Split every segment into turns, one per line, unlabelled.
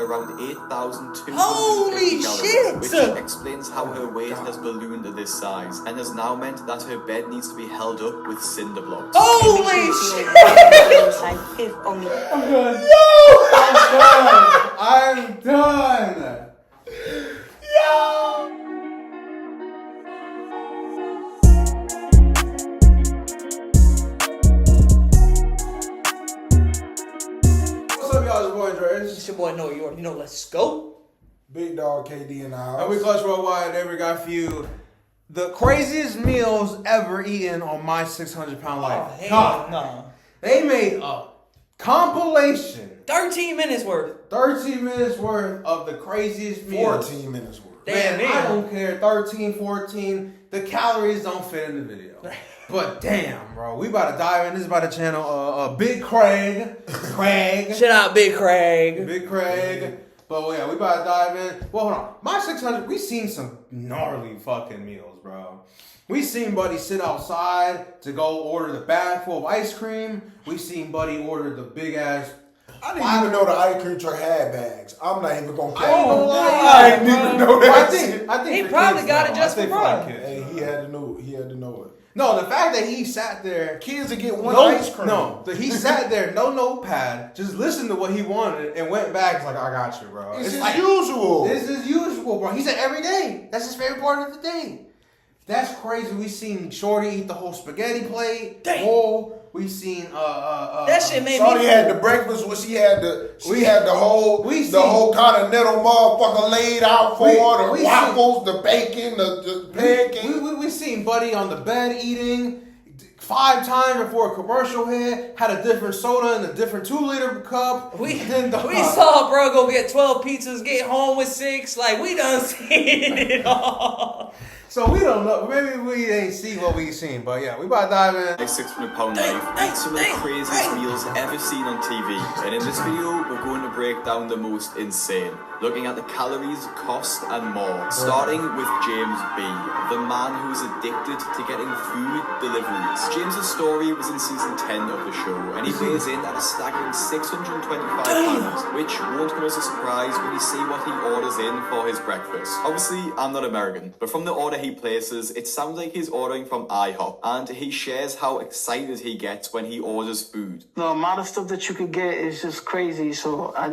around 8,250
Holy
calories,
shit!
which explains how her weight has ballooned to this size and has now meant that her bed needs to be held up with cinder blocks.
Holy shit!
I'm
done.
I'm done.
Yo!
What's up, y'all? It's your boy Dre.
It's your boy Noah. You already know. Let's go.
Big dog KD in the house.
And we Clutch Worldwide. There we got for you the craziest meals ever eaten on my 600-pound life.
Oh,
God.
no.
They made a compilation.
13 minutes worth.
13 minutes worth of the craziest meals.
14 minutes worth.
Damn,
Man, I don't care. 13, 14. The calories don't fit in the video. But damn, bro. We about to dive in. This is about the channel Big Craig.
Shout out Big Craig.
Big Craig. But yeah, we about to dive in. Well, hold on. My 600, we seen some gnarly fucking meals, bro. We seen Buddy sit outside to go order the bag full of ice cream. We seen Buddy order the big ass.
I didn't even know the ice cream truck had bags. I'm not even gonna count.
I
didn't even know that.
I think
He
for
probably
kids,
got
though.
it just
I think
for fun.
kids,
Hey,
though.
he had to know. He had to know it.
No, the fact that he sat there.
Kids would get one
No,
ice cream.
no, that he sat there, no notepad, just listened to what he wanted and went back. It's like, I got you, bro.
It's
like
usual.
This is usual, bro. He said every day. That's his favorite part of the day. That's crazy. We seen Shorty eat the whole spaghetti plate.
Damn.
Whole. We seen
that shit made
Shorty
me.
had the breakfast where she had the whole
we
continental motherfucker laid out for her.
we
The waffles, the bacon, the pancakes.
We seen Buddy on the bed eating 5 times before a commercial hit. Had a different soda in a different 2-liter cup.
We saw bro go get 12 pizzas, get home with 6. Like, we done seen it all.
So we don't know. Maybe we ain't see what we seen, but yeah, we about to dive in.
A 600-pound life eats some of the craziest meals ever seen on TV. And in this video, we're going to break down the most insane, looking at the calories, cost, and more. Starting with James B, the man who is addicted to getting food deliveries. James's story was in season 10 of the show, and he weighs in at a staggering 625 pounds, which won't come as a surprise when you see what he orders in for his breakfast. Obviously, I'm not American, but from the order he places, it sounds like he's ordering from IHOP, and he shares how excited he gets when he orders food.
The amount of stuff that you could get is just crazy. So I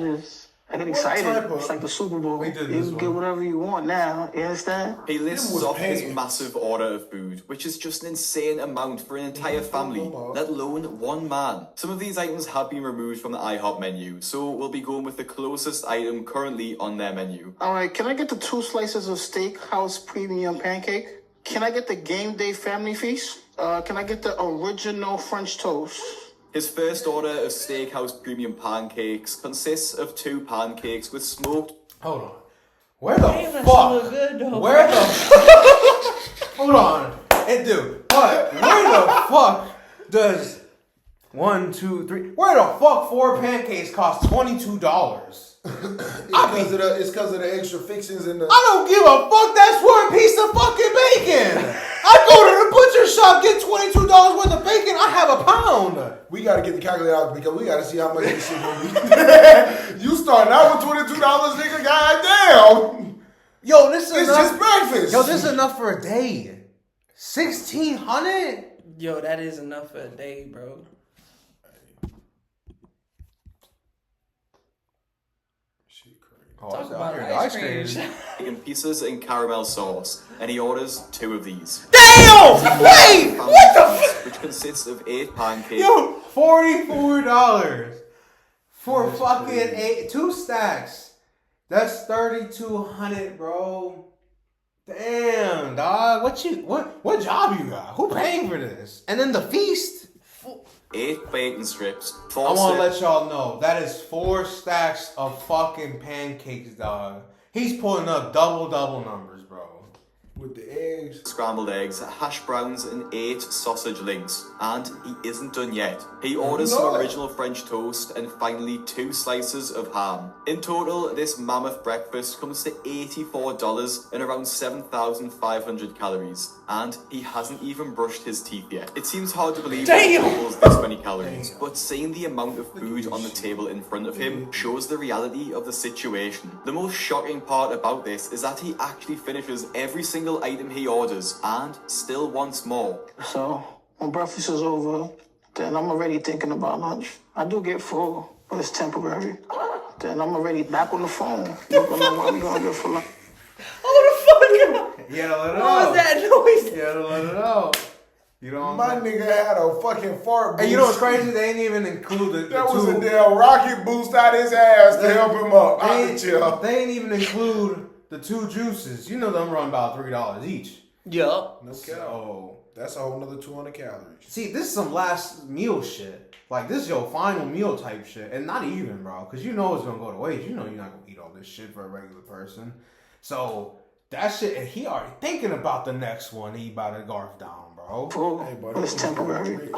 get excited. It's like the Super Bowl.
We did
You
this
can
one.
get whatever you want now. You understand?
He lists
was
off his
paying.
massive order of food, which is just an insane amount for an entire family, let alone one man. Some of these items have been removed from the IHOP menu, so we'll be going with the closest item currently on their menu.
All right. Can I get the 2 slices of Steakhouse Premium Pancake? Can I get the Game Day Family Feast? Can I get the original French toast?
His first order of Steakhouse Premium Pancakes consists of 2 pancakes with smoked...
Hold on. Where the
Damn, that
fuck?
shit look good, though.
Where the Hold on. And dude, but where the fuck does 1, 2, 3? Where the fuck 4 pancakes cost $22?
It's because of the extra fixings in the.
I don't give a fuck. That's for a piece of fucking bacon. I go to the butcher shop, get $22 worth of bacon. I have a pound.
We gotta get the calculator out because we gotta see how much this shit gonna be. You starting out with $22, nigga? Goddamn.
Yo, this is
It's
enough.
just breakfast.
Yo, this is enough for a day. 1,600.
Yo, that is enough for a day, bro. Talk about ice cream.
bacon pieces and caramel sauce, and he orders 2 of these.
Damn! Wait! What the fuck?
Which consists of 8 pancakes.
Yo, $44 for fucking 2 stacks. That's 3,200, bro. Damn, dog. What job you got? Who paying for this? And then the feast.
8 bacon strips, 4
I want to
strips.
let y'all know that is 4 stacks of fucking pancakes, dog. He's pulling up double numbers, bro.
With the eggs.
Scrambled eggs, hash browns, and 8 sausage links. And he isn't done yet. He orders some original French toast and finally 2 slices of ham. In total, this mammoth breakfast comes to $84 and around 7,500 calories. And he hasn't even brushed his teeth yet. It seems hard to believe that he equals this many calories, but seeing the amount of food on the table in front of him shows the reality of the situation. The most shocking part about this is that he actually finishes every single item he orders and still wants more.
So when breakfast is over, then I'm already thinking about lunch. I do get full, but it's temporary. Then I'm already back on the phone, looking at what we're gonna get for lunch.
Oh, the fuck!
You gotta let it
What
out.
was that noise?
You gotta let it out. You know
My nigga had a fucking fart boost.
And you know what's crazy? They ain't even include the
That was
two.
a damn rocket boost out his ass to help him up. I can chill.
They ain't even include the 2 juices. You know them run about $3 each.
Yup.
No cap.
So
That's a whole nother 200 calories.
see, this is some last meal shit. Like this is your final meal type shit, and not even, bro, because you know it's gonna go to waste. You know you're not gonna eat all this shit for a regular person. So that shit, and he already thinking about the next one he about to garf down, bro.
Full,
Hey, buddy.
but it's temporary.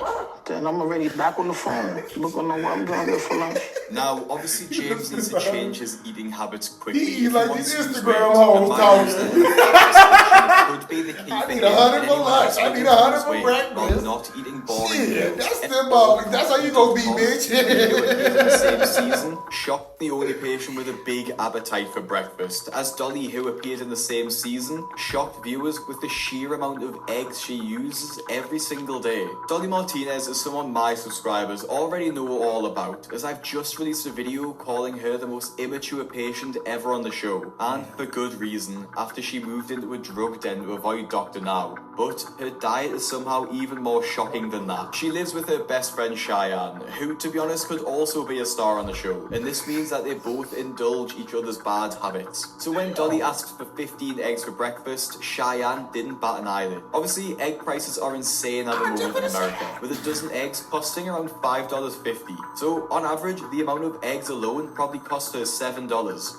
Then I'm already back on the phone, looking at what I'm gonna get for lunch.
Now, obviously, James needs to change his eating habits quickly.
He eat
if
like
wants
these
to lose
Instagram
weight.
hoes
And my
talking.
understanding could be the key
I
for
need
him
100
and
for
anyone
lunch.
else
I
looking
need
to
100
lose
for
weight
breakfast.
while not eating boring
Shit,
meals.
that's
And
symbolic. That's how you gonna be, bitch.
in the same season, shocked the only patient with a big appetite for breakfast, as Dolly, who appeared in the same season, shocked viewers with the sheer amount of eggs she uses every single day. Dolly Martinez is someone my subscribers already know all about, as I've just released a video calling her the most immature patient ever on the show, and for good reason, after she moved into a drug den to avoid Dr. Now. But her diet is somehow even more shocking than that. She lives with her best friend Cheyenne, who to be honest could also be a star on the show, and this means that they both indulge each other's bad habits. So when Dolly asks for 15 eggs for breakfast, Cheyenne didn't bat an eyelid. Obviously, egg prices are insane at the moment in America, with a dozen eggs costing around $5.50. So on average, the amount of eggs alone probably cost her $7.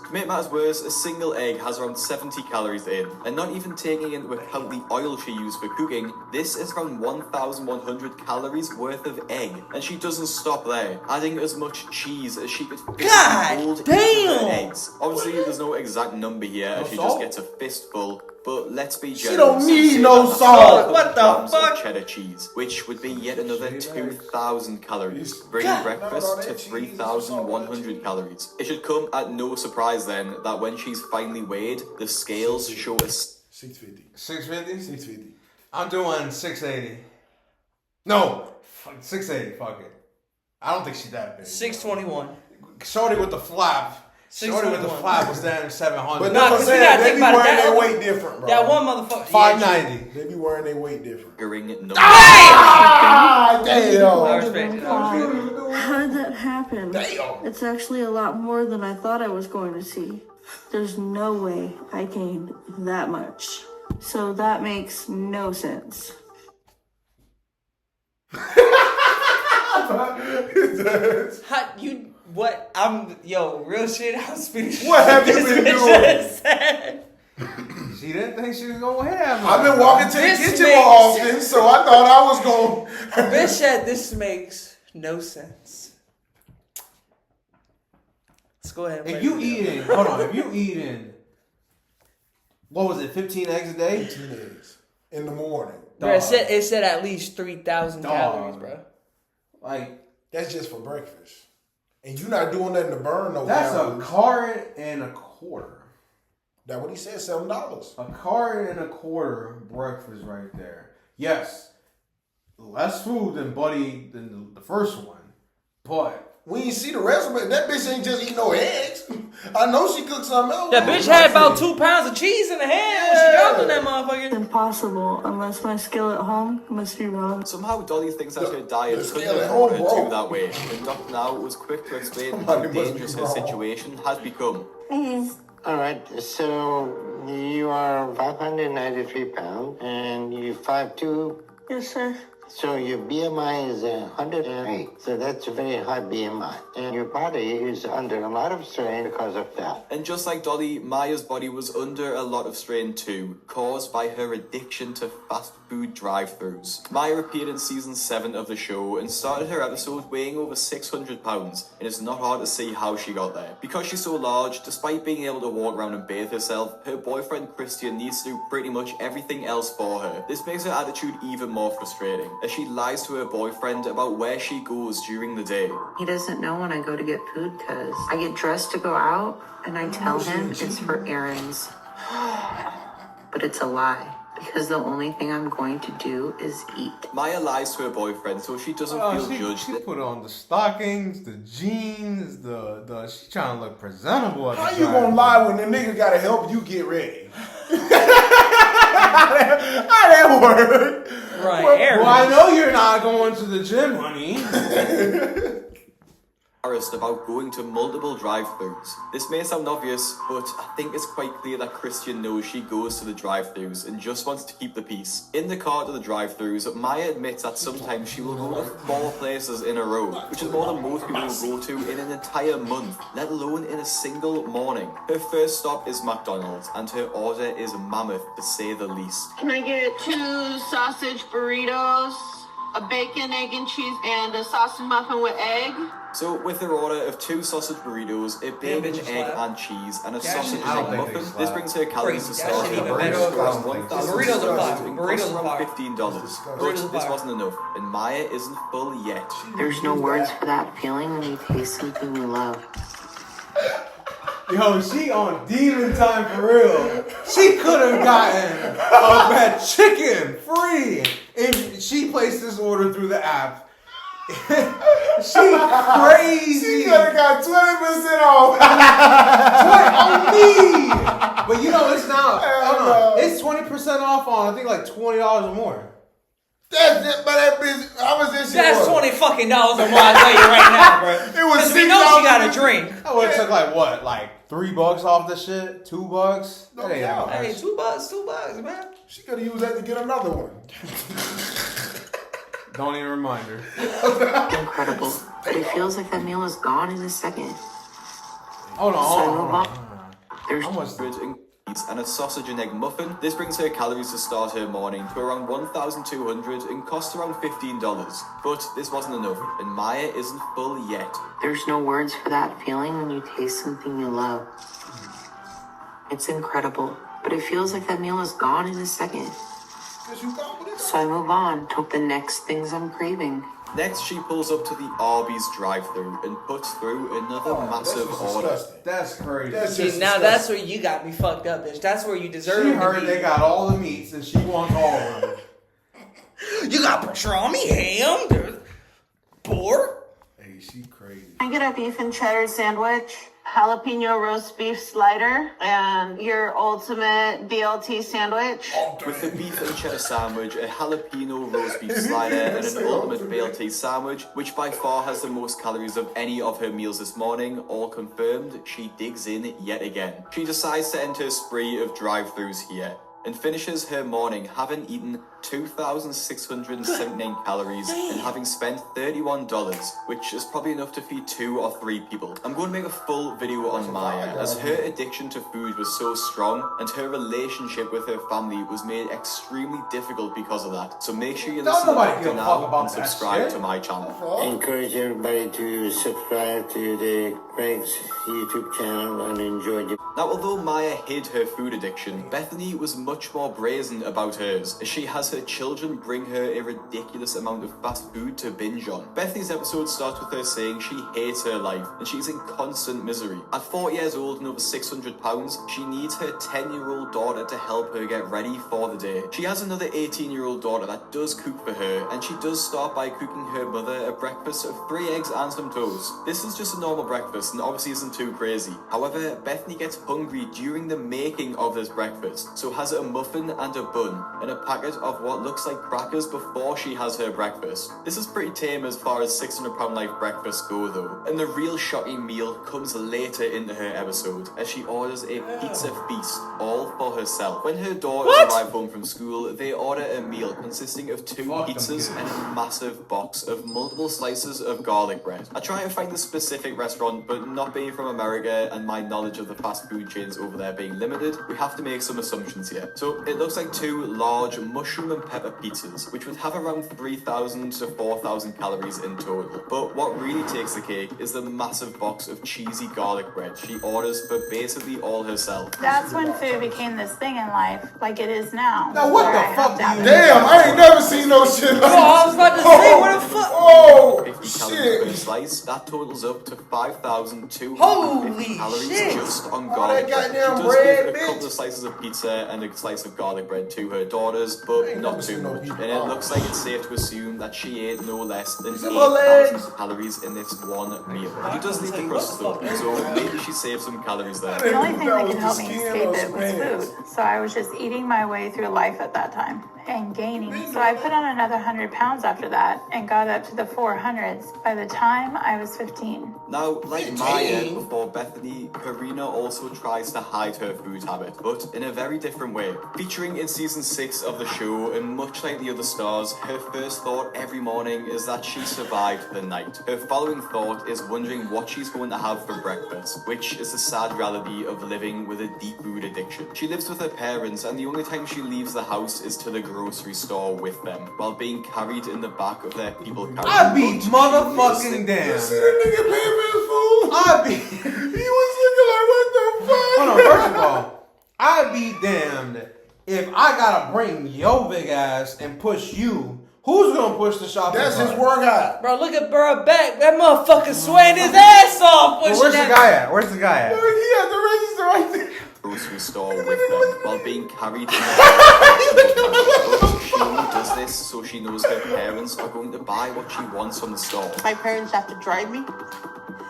To make matters worse, a single egg has around 70 calories in, and not even taking into account the oil she used for cooking, this is around 1,100 calories worth of egg. And she doesn't stop there, adding as much cheese as she could fit
God
hold into
damn!
her eggs. Obviously, there's no exact number here, as she just gets a fistful. But let's be generous.
don't need
and say
no
that
salt.
What the
grams of
fuck?
cheddar cheese, which would be yet another 2,000 calories, bringing
God.
breakfast to 3,100 calories. It should come at no surprise then that when she's finally weighed, the scales show us
650.
650.
650.
I'm doing 680. No, 680. Fuck it. I don't think she's that big.
621.
Shorty with the flap. Shorty with the
621.
flap was down 700.
But
Nah,
that's what I'm
'cause we gotta
saying. They
think
be
about it.
wearing
That-
their weight different, bro.
That one motherfucker.
590.
They be wearing their weight different.
figuring numbers.
Ah,
I
damn.
respect it.
How did that happen?
Damn.
It's actually a lot more than I thought I was going to see. There's no way I gained that much. So that makes no sense.
What? Real shit. I'm speaking.
What have you been doing?
Said.
She didn't think she was going to hit that much.
I've been walking to the
This
kitchen
makes-
more often, so I thought I was going.
Bitch said this makes no sense. Let's go ahead. And
If
play
you
the video.
eating, hold on, if you eating, what was it, 15 eggs a day?
18 eggs in the morning.
Bro, it said at least 3,000
Dog.
calories, bro.
Like,
That's just for breakfast. And you're not doing nothing to burn no
that's a
calories.
card and a quarter.
That's what he said, $7.
A card and a quarter breakfast right there. Yes, less food than than the first one, but
We ain't see the rest of it. That bitch ain't just eat no eggs. I know she cooked something else.
That bitch had about 2 pounds of cheese in the hand when she dropped in that motherfucker.
Impossible, unless my skill at home must be wrong.
Somehow Dolly thinks that her diet
the
couldn't
scale
have
at
brought her
home, bro.
to that way, and Dr. Now was quick to explain how
Somebody must be
dangerous her
wrong.
situation has become.
All right, so you are 593 pounds and you 5'2".
Yes, sir.
So your BMI is 108. So that's a very high BMI. And your body is under a lot of strain because of that.
And just like Dolly, Maya's body was under a lot of strain too, caused by her addiction to fast food drive-thrus. Maya appeared in season 7 of the show and started her episode weighing over 600 pounds, and it's not hard to see how she got there. Because she's so large, despite being able to walk around and bathe herself, her boyfriend Christian needs to do pretty much everything else for her. This makes her attitude even more frustrating, as she lies to her boyfriend about where she goes during the day.
He doesn't know when I go to get food because I get dressed to go out and I tell him it's for errands. But it's a lie. Because the only thing I'm going to do is eat.
Maya lies to her boyfriend so she doesn't feel judged.
She put on the stockings, the jeans, the she's trying to look presentable.
How you gonna lie when the nigga gotta help you get ready? How that work?
Right,
well, I know you're not going to the gym, honey.
Embarrassed about going to multiple drive-thrus. This may sound obvious, but I think it's quite clear that Christian knows she goes to the drive-thrus and just wants to keep the peace. In the car to the drive-thrus, Maya admits that sometimes she will go to 4 places in a row, which is more than most people will go to in an entire month, let alone in a single morning. Her first stop is McDonald's, and her order is mammoth to say the least.
Can I get 2 sausage burritos, a bacon, egg, and cheese, and a sausage muffin with egg?
So, with her order of 2 sausage burritos, a bacon, egg, and cheese, and a sausage and egg muffin, this brings her calories to start her morning to around $1,600 and costs around $15. But this wasn't enough, and Maya isn't full yet.
There's no words for that feeling when you taste something you love.
Yo, she on demon time for real. She could have gotten that chicken free if she placed this order through the app. She crazy.
She could have got 20% off.
On me. But you know, it's now. It's 20% off on I think like $20 or more.
That's it, but that bitch, how much this shit
That's
was?
$20 fucking dollars on why I tell you right now, bro.
It was
Because we know she got a drink.
I would have took like what, like $3 off the shit, $2. That ain't that much.
Hey, $2, man.
She could have used that to get another one.
Don't even remind her.
Incredible. But it feels like that meal is gone in a second.
Hold on.
There's
How much?
And a sausage and egg muffin. This brings her calories to start her morning to around 1,200 and costs around $15. But this wasn't enough, and Maya isn't full yet.
There's no words for that feeling when you taste something you love. It's incredible, but it feels like that meal is gone in a second. So I move on to the next things I'm craving.
Next, she pulls up to the Arby's drive-thru and puts through another massive order.
That's crazy.
See, now that's where you got me fucked up, bitch. That's where you deserve
She
to
heard
be.
they got all the meats and she wants all of them.
You got pastrami, ham, pork.
Hey, she crazy.
Can I get a beef and cheddar sandwich, jalapeno roast beef slider, and your ultimate BLT sandwich?
With the beef and cheddar sandwich, a jalapeno roast beef slider, and an ultimate BLT sandwich, which by far has the most calories of any of her meals this morning, all confirmed, she digs in yet again. She decides to enter a spree of drive-thrus here, and finishes her morning having eaten 2,679 calories and having spent $31, which is probably enough to feed 2 or 3 people. I'm going to make a full video on Maya, as her addiction to food was so strong and her relationship with her family was made extremely difficult because of that. So make sure you listen to now and subscribe to my channel.
I encourage everybody to subscribe to the Greg's YouTube channel and enjoy the...
Now, although Maya hid her food addiction, Bethany was much more brazen about hers, as she has her children bring her a ridiculous amount of fast food to binge on. Bethany's episode starts with her saying she hates her life and she's in constant misery. At 40 years old and over 600 pounds, she needs her 10-year-old daughter to help her get ready for the day. She has another 18-year-old daughter that does cook for her, and she does start by cooking her mother a breakfast of 3 eggs and some toast. This is just a normal breakfast and obviously isn't too crazy. However, Bethany gets hungry during the making of this breakfast, so has a muffin and a bun and a packet of what looks like crackers before she has her breakfast. This is pretty tame as far as 600-pound life breakfasts go though, and the real shocking meal comes later into her episode as she orders a pizza feast all for herself. When her daughters arrive home from school, they order a meal consisting of 2 pizzas and a massive box of multiple slices of garlic bread. I try to find the specific restaurant, but not being from America and my knowledge of the fast food chains over there being limited, we have to make some assumptions here. So it looks like 2 large mushroom and pepper pizzas, which would have around 3,000 to 4,000 calories in total. But what really takes the cake is the massive box of cheesy garlic bread she orders for basically all herself.
That's when food became this thing in life, like it is now.
Now what the fuck do you
Damn, I ain't never seen no shit like
I was about to say, what the fuck?
Oh,
50 calories per
shit.
slice, that totals up to 5,250
Holy
calories
shit.
just on
All
garlic
that
bread. She
goddamn
does
bread,
give a
bitch.
couple of slices of pizza and a slice of garlic bread to her daughters, but
ain't
not
never
too
seen no
much.
people-
And it looks like it's safe to assume that she ate no less than
Some more legs.
8,000 calories in this one meal. She does leave the crust though, so maybe she saved some calories there.
The only thing that could help me escape it was food. So I was just eating my way through life at that time and gaining. So I put on another 100 pounds after that and got up to the 400s by the time I was 15.
Now, like Maya before Bethany, Karina also tries to hide her food habit, but in a very different way. Featuring in season 6 of the show, and much like the other stars, her first thought every morning is that she survived the night. Her following thought is wondering what she's going to have for breakfast, which is the sad reality of living with a deep food addiction. She lives with her parents, and the only time she leaves the house is to the grocery store with them, while being carried in the back of their people carriage.
I be motherfucking damn.
See that nigga paying for his food?
I be.
He was looking like, what the fuck?
Hold on, first of all, I be damned if I gotta bring your big ass and push you. Who's gonna push the shopping
That's
cart?
his workout.
Bro, look at bro back. That motherfucker sweating his ass off.
Well, where's the guy at? Where's the guy at?
Look, he had the register right there.
Grocery store with them while being carried in the She only does this so she knows her parents are going to buy what she wants from the store.
My parents have to drive me,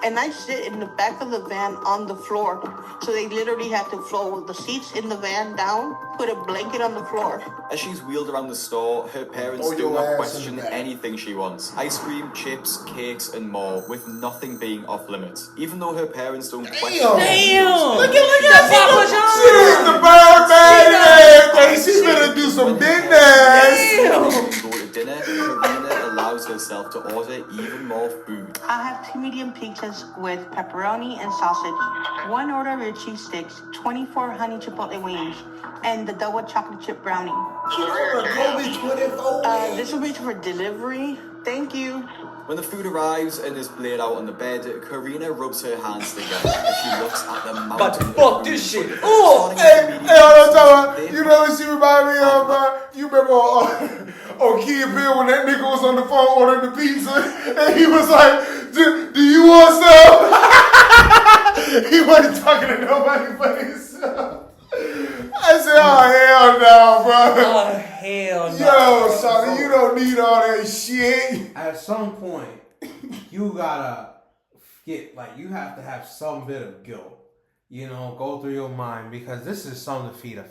and I sit in the back of the van on the floor. So they literally have to fold the seats in the van down, put a blanket on the floor.
As she's wheeled around the store, her parents
Throw
do
your
not
ass
question
in the back.
anything she wants. Ice cream, chips, cakes, and more, with nothing being off limits. Even though her parents don't question
Damn!
Look
at Papa
She's
John!
the Birdman and everything. She's gonna do some business.
Go to dinner, Karina allows herself to order even more food.
I have 2 medium pizzas with pepperoni and sausage, 1 order of cheese sticks, 24 honey chipotle wings, and the double chocolate chip brownie. This will be for delivery. Thank you.
When the food arrives and is laid out on the bed, Karina rubs her hands together as she looks at the mountain.
But
of
fuck
food.
this shit. Oh!
Hey, hold on, time out. You know what she remind me of, man? You remember on Key and Bill when that nigga was on the phone ordering the pizza and he was like, do you want some? He wasn't talking to nobody but himself. I said, oh, hell no, bro.
Oh, hell no.
Yo, Shawty, you don't need all that shit.
At some point, you gotta get, like, you have to have some bit of guilt, you know, go through your mind, because this is something to feed a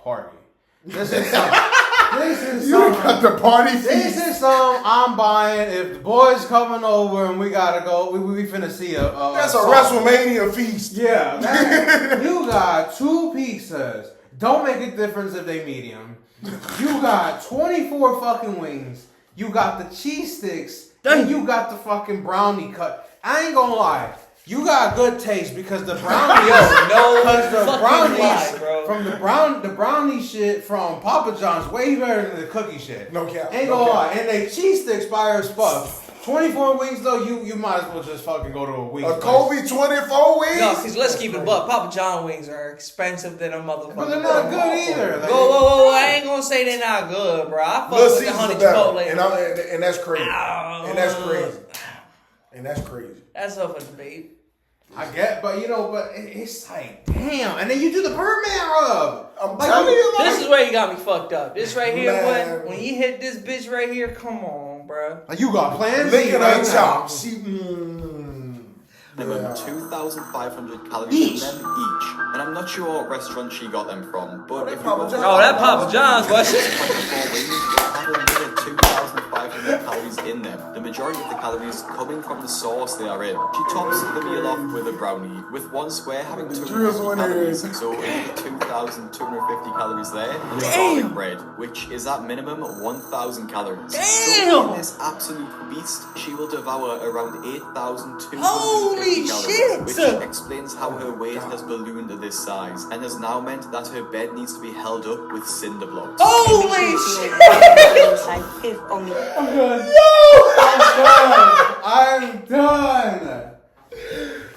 party. This is something.
You got the party feast.
This is something I'm buying. If the boys coming over and we gotta go, we finna see a
That's a
song.
WrestleMania feast.
Yeah, you got 2 pizzas. Don't make a difference if they medium. You got 24 fucking wings. You got the cheese sticks. And you got the fucking brownie cut. I ain't gonna lie. You got good taste because the brownie, from the brownie shit from Papa John's way better than the cookie shit.
No cap.
Ain't gonna lie. And they cheese sticks fire as fuck. 24 wings though, you might as well just fucking go to a wing.
A Kobe 24 wings?
No, because let's keep it buck. Papa John wings are expensive than a motherfucker.
But they're not good either. Like,
Whoa, I ain't gonna say they're not good, bro. I fuck with the honey chipotle.
And that's crazy. And that's crazy. And that's crazy.
That's up for debate.
I get, but you know, but it's like, damn. And then you do the Birdman rub.
I'm telling you, like,
This is where you got me fucked up. This right here,
Man.
when you hit this bitch right here, come on, bro.
Like you got plans?
licking
right
her
now.
chops.
Minimum 2,500 calories in them each. And I'm not sure what restaurant she got them from, but if we
Papa
go
John's.
Oh, that Papa John's question.
24 wings will have another 2,500 calories in them. The majority of the calories coming from the sauce they are in. She tops the meal off with a brownie, with one square having 250 calories, so another 2,250 calories there. And the garlic bread, which is at minimum 1,000 calories. So in this absolute beast, she will devour around 8,250
Holy
calories,
shit!
which explains how her weight has ballooned to this size, and has now meant that her bed needs to be held up with cinder blocks.
Holy shit!
If only.
I'm done.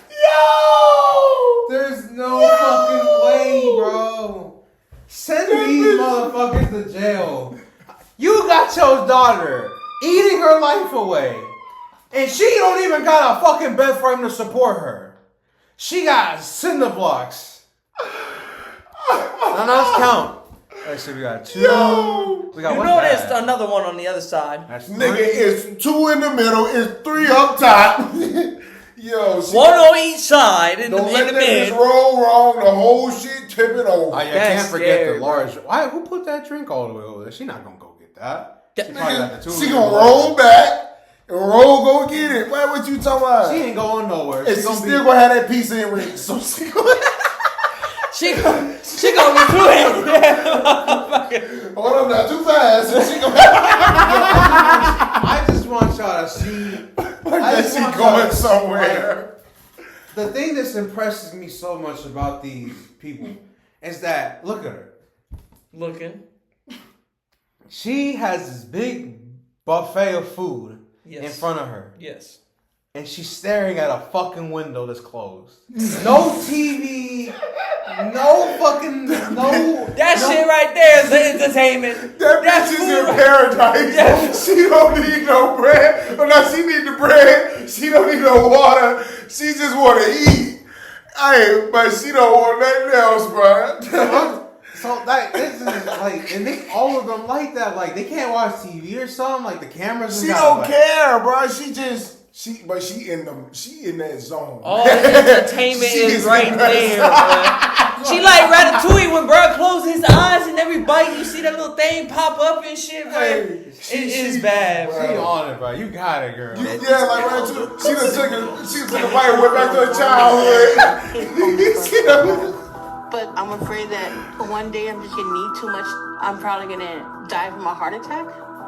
Yo!
There's no fucking way, bro. Send these motherfuckers to jail. You got your daughter eating her life away, and she don't even got a fucking bed frame to support her. She got cinder blocks. Now let's count. Actually, we got 2.
Yo!
We got
You
one
know
bad.
there's another one on the other side.
That's
Nigga,
3.
it's 2 in the middle, it's 3 up top. Yo, she
One on each side in
don't
the
let that
mid.
bitch roll wrong, the whole shit tipping over.
Oh, yeah,
That's
can't forget
scary,
the large. Why? Who put that drink all the way over there? She not gonna go get that. She probably got the 2.
She gonna roll back and roll, go get it. What you talking about?
She ain't going nowhere.
and she still gonna have that pizza in reach. So she gonna
She gonna be two-handed.
hold up, not too fast. She gonna
I just want y'all to see. I
that
just
she
want y'all
going
to-
somewhere.
The thing that impresses me so much about these people is that, look at her.
Looking.
She has this big buffet of food in
Yes.
front of her.
Yes.
And she's staring at a fucking window that's closed. No TV. No fucking. No.
That shit right there is the entertainment.
That
That's
bitch is
food.
in paradise.
Yeah.
She don't need no bread. Oh, no, she need the bread. She don't need no water. She just want to eat. Hey, but she don't want nothing else, bro.
So like this is like, and they all of them like that. Like they can't watch TV or something. Like the cameras.
She
got,
don't
like,
care, bro. She in that zone.
All the entertainment is right there, bro. She like Ratatouille when bro closed his eyes and every bite you see that little thing pop up and shit, bro.
Hey,
It is bad,
She
bro.
on it, bro. You got it, girl.
Yeah, like right too. She took a bite and went back to her childhood. She done-
But I'm afraid that one day I'm just gonna need too much. I'm probably gonna die from a heart attack.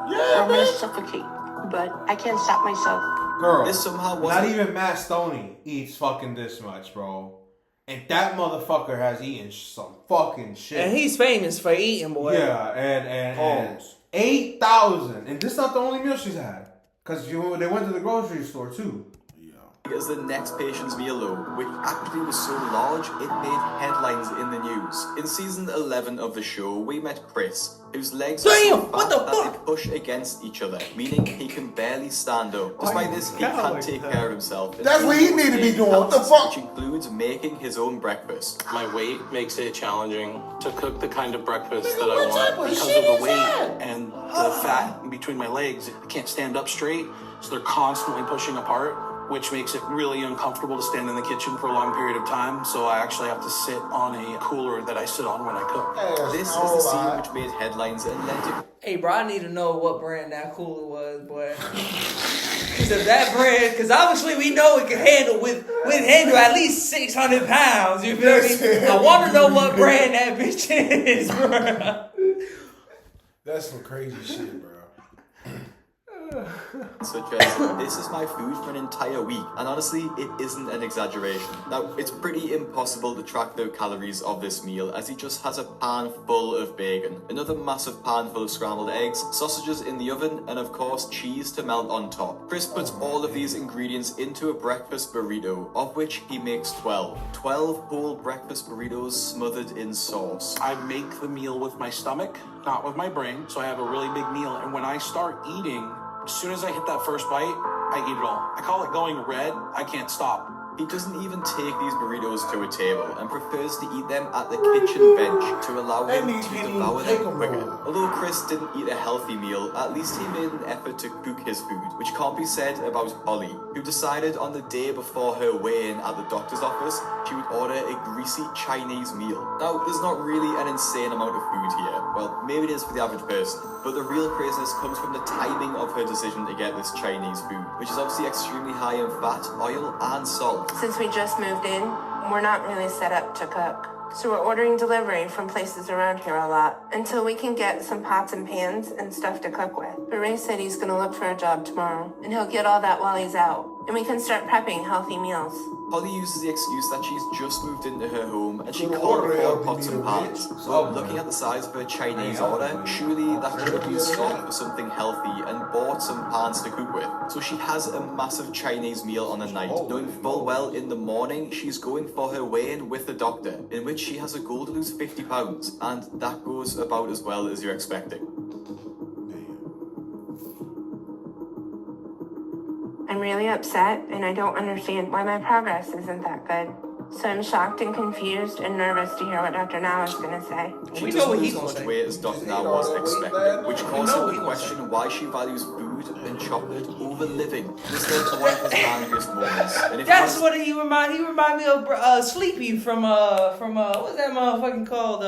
Yeah,
Or I'm gonna
man.
suffocate. But I can't stop myself.
Girl,
This somehow
not
wasn't
even Matt Stoney eats fucking this much, bro. And that motherfucker has eaten some fucking shit.
And he's famous for eating, boy.
yeah, and 8,000. And this is not the only meal she's had. Because they went to the grocery store, too.
as the next patient's meal though, which actually was so large it made headlines in the news. In season 11 of the show, we met Chris, whose legs are so
Damn, what
fat
the
that
fuck?
they push against each other, meaning he can barely stand up. Despite this, he can't take care of himself.
That's what he need to be doing. What the fuck?
Which includes making his own breakfast.
My weight makes it challenging to cook the kind of breakfast that I
What type
want
of
because
shit
of
is
the weight
that?
and the fat in between my legs. I can't stand up straight, so they're constantly pushing apart, which makes it really uncomfortable to stand in the kitchen for a long period of time. So I actually have to sit on a cooler that I sit on when I cook.
This is the scene which made headlines and led to
Hey, bro, I need to know what brand that cooler was, boy. Because if that brand, because obviously we know it can handle handle at least 600 pounds. You feel me? I want to know what brand that bitch is, bro.
That's some crazy shit, bro.
such as, this is my food for an entire week, and honestly, it isn't an exaggeration. Now, it's pretty impossible to track the calories of this meal, as he just has a pan full of bacon, another massive pan full of scrambled eggs, sausages in the oven, and of course, cheese to melt on top. Chris puts all of these ingredients into a breakfast burrito, of which he makes 12. 12 whole breakfast burritos smothered in sauce.
I make the meal with my stomach, not with my brain, so I have a really big meal. And when I start eating, as soon as I hit that first bite, I eat it all. I call it going red. I can't stop.
He doesn't even take these burritos to a table and prefers to eat them at the kitchen bench to allow him to devour them quicker. Although Chris didn't eat a healthy meal, at least he made an effort to cook his food, which can't be said about Holly, who decided on the day before her weigh-in at the doctor's office she would order a greasy Chinese meal. Now, there's not really an insane amount of food here. Well, maybe it is for the average person, but the real craziness comes from the timing of her decision to get this Chinese food, which is obviously extremely high in fat, oil, and salt.
Since we just moved in, we're not really set up to cook. So we're ordering delivery from places around here a lot until we can get some pots and pans and stuff to cook with. But Ray said he's gonna look for a job tomorrow, and he'll get all that while he's out, and we can start prepping healthy meals.
Holly uses the excuse that she's just moved into her home and she can't afford pots and pans. So, looking at the size of her Chinese order, surely that could have been swapped for something healthy and bought some pans to cook with. So she has a massive Chinese meal on the night, knowing full well in the morning she's going for her weigh-in with the doctor, in which she has a goal to lose 50 pounds, and that goes about as well as you're expecting.
I'm really upset, and I don't understand why my progress isn't that good. So I'm shocked and confused and nervous to hear what Dr. Now is going to say.
She doesn't lose as much weight as Dr. Now was expecting, which causes him to question why she values food and chocolate over living. This led to one of his angriest moments. And if
That's what he remind me of Sleepy from what's that motherfucking called?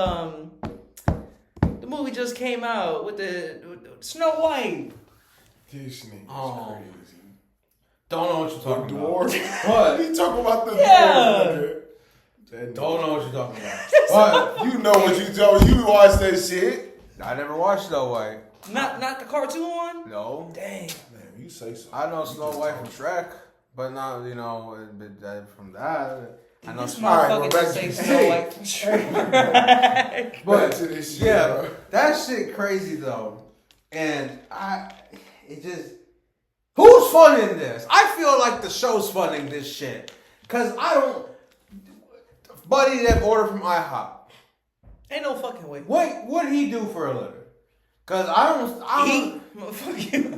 The movie just came out with the Snow White.
This nigga's crazy.
Don't know what you're talking
about.
What?
He talking about the
dwarf. Don't know what you're talking about. But
you know what you told. You watched that shit.
I never watched Snow White.
Not the cartoon one?
No.
Dang.
Man, you say so.
I know Snow White from Shrek, but not, from that. I know
This motherfucker just say Snow White from Shrek.
But,
to this shit,
yeah, that shit crazy, though. And who's funding this? I feel like the show's funding this shit. Because buddy that ordered from IHOP.
Ain't no fucking way.
What'd he do for a living? Because I don't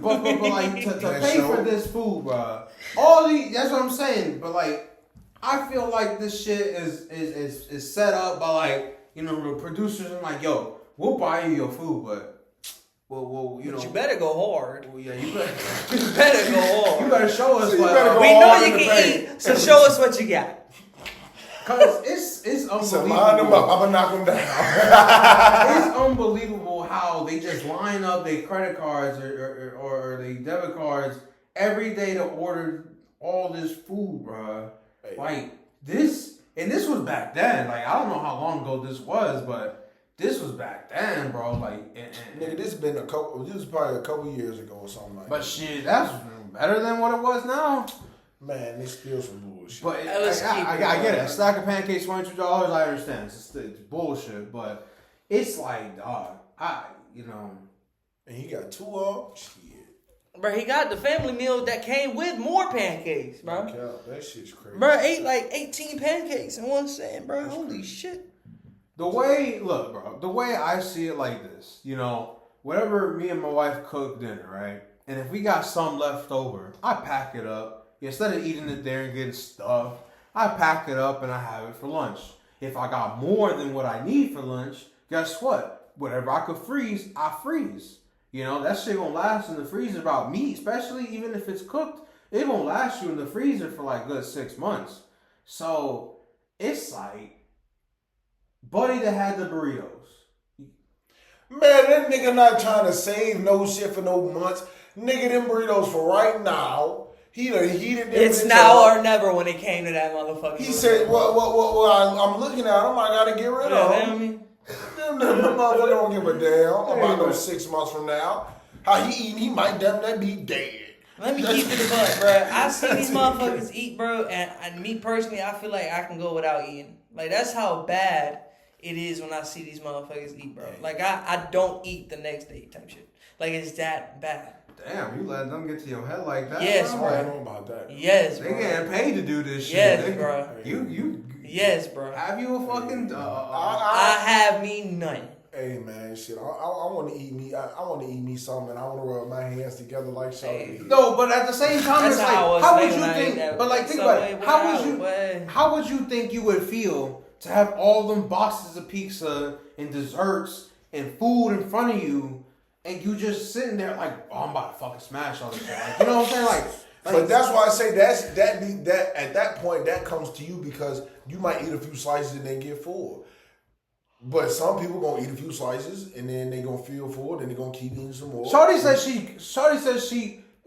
but like to pay for this food, bro. That's what I'm saying. But like, I feel like this shit is set up by the producers and like, yo, we'll buy you your food, but
you better go hard.
Well, yeah, you better
go hard.
You better show us what
we know you can eat, so show us what you got.
Cause it's unbelievable.
So line them up. I'm gonna knock them down.
It's unbelievable how they just line up their credit cards or their debit cards every day to order all this food, bro.
Hey.
Like this, and this was back then. Like I don't know how long ago this was, but this was back then, bro. Like,
nigga, this was probably a couple years ago or something like that.
But shit, that's better than what it was now.
Man, it's still some bullshit.
But I get it. A stack of pancakes, $22. I understand. It's bullshit, but it's like, dog.
And he got 2 of them. Shit.
Bro, he got the family meal that came with more pancakes, bro.
That shit's crazy.
Bro, ate like 18 pancakes in one sitting, bro. Holy shit.
The way I see it like this, whatever me and my wife cook dinner, right? And if we got some left over, I pack it up. Instead of eating it there and getting stuffed, I pack it up and I have it for lunch. If I got more than what I need for lunch, guess what? Whatever I could freeze, I freeze. That shit gonna last in the freezer. About meat, especially even if it's cooked, it gonna last you in the freezer for like good 6 months. So it's like, buddy that had the burritos.
Man, that nigga not trying to save no shit for no months. Nigga, them burritos for right now. He done heated them.
It's now or never when it came to that motherfucker.
He said, well, I'm looking at them. I gotta get rid of them. Them motherfucker don't give a damn about no 6 months from now. How he eating, he might damn that be dead.
Let me keep it a buck, bro. I see these motherfuckers eat, bro, and me personally, I feel like I can go without eating. Like, that's how bad it is when I see these motherfuckers eat, bro. Like, I don't eat the next day type shit. Like, it's that bad.
Damn, you letting them get to your head like that?
Yes, bro.
I don't know about that.
Yes, bro.
They getting paid to do this shit.
Yes, bro.
You.
Yes, bro.
Have you a fucking?
I have me none.
Hey man, shit. I want to eat me. I want to eat me something. I want to rub my hands together like something.
No, but at the same time,
That's
it's like,
how I was
how would
thinking
you
I ate
think?
that
But like, think about it.
Subway,
How would you think you would feel to have all them boxes of pizza and desserts and food in front of you, and you just sitting there like, oh, I'm about to fucking smash all this shit. Like, you know what I'm saying? Like,
but that's why I say that at that point that comes to you because you might eat a few slices and then get full. But some people gonna eat a few slices and then they gonna feel full, then they gonna keep eating some more.
Shorty says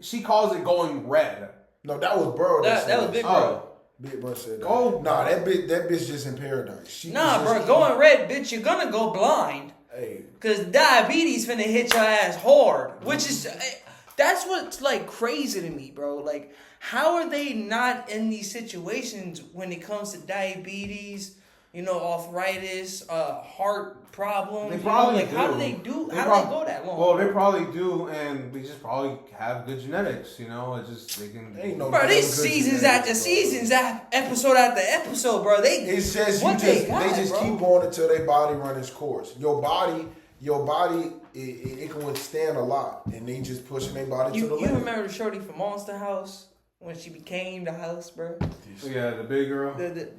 she calls it going red.
No, that was bro.
That was Big Bro.
Oh.
Big Bro said that.
Oh,
nah, that bitch just in paradise.
Bro, going red, bitch, you're gonna go blind.
Hey.
Cause diabetes finna hit your ass hard, which is that's what's like crazy to me, bro. Like, how are they not in these situations when it comes to diabetes? You know, arthritis, heart problems.
They probably
do. How do they do? How do they go that long?
Well, they probably do, and we just probably have good genetics. You know, it's just they can.
Ain't no
bro, these seasons after seasons, episode after episode, bro.
It says they just keep on until their body run its course. Your body, it can withstand a lot, and they just pushing their body to the limit.
You remember the shorty from Monster House? When she became the house, bro.
Yeah, the big girl.
The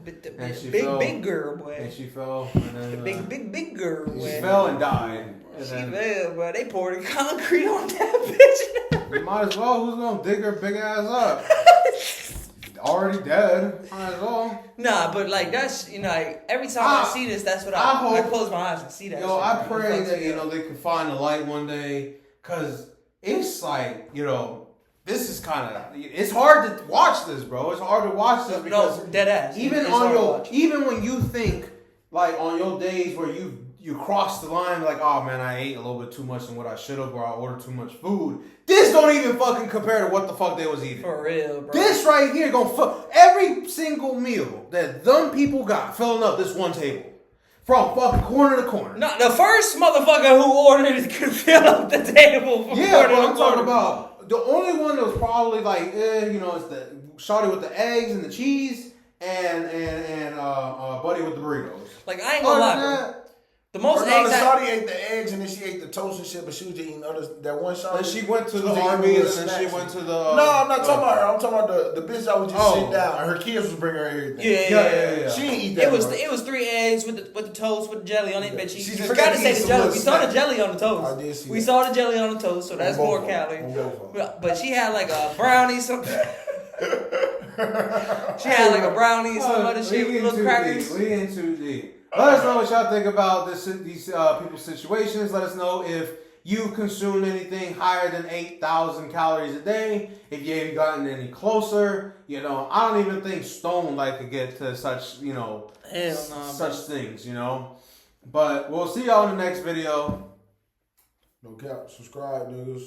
big girl, boy.
And she fell. And then,
the big girl, boy.
She fell and died. And
she
then,
fell, bro. They poured concrete on that bitch.
You might as well. Who's gonna dig her big ass up? Already dead. Might as well.
Nah, but like that's like every time I see this, that's what I close my eyes and see that.
Yo, I pray that they can find the light one day, cause it's like this is kind of. It's hard to watch this, bro. It's hard to watch this because
dead ass.
Even when you think like on your days where you cross the line, like, oh man, I ate a little bit too much than what I should have, or I ordered too much food. This don't even fucking compare to what the fuck they was eating.
For real, bro.
This right here gonna fuck every single meal that them people got filling up this one table. From fucking corner to corner.
No, the first motherfucker who ordered could fill up the table. From
yeah,
corner
but
to
I'm talking
corner.
about. The only one that was probably like, it's the shawty with the eggs and the cheese and buddy with the burritos.
Like, I ain't gonna lie, bro. The most eggs.
The shawty ate the eggs and then she ate the toast and shit, but she was eating others. That one shawty.
And she went to the Arby's and then she went to the.
No, I'm not talking about her. I'm talking about the bitch that was just sitting down. Her kids was bringing her everything.
Yeah.
She didn't eat that.
It was 3 eggs with the toast with the jelly on it, but she
just
forgot to say
kept
the jelly.
eating
We
some
saw
little
the jelly on the toast.
I did see
we
that.
saw the jelly on the toast, so that's more calorie. But she had like a brownie, some. She had like a brownie, some other shit with little crackers.
We in too deep. Let us know what y'all think about these people's situations. Let us know if you consumed anything higher than 8,000 calories a day. If you ain't gotten any closer, I don't even think Stone could get to such, such things, But we'll see y'all in the next video.
No cap. Subscribe, niggas.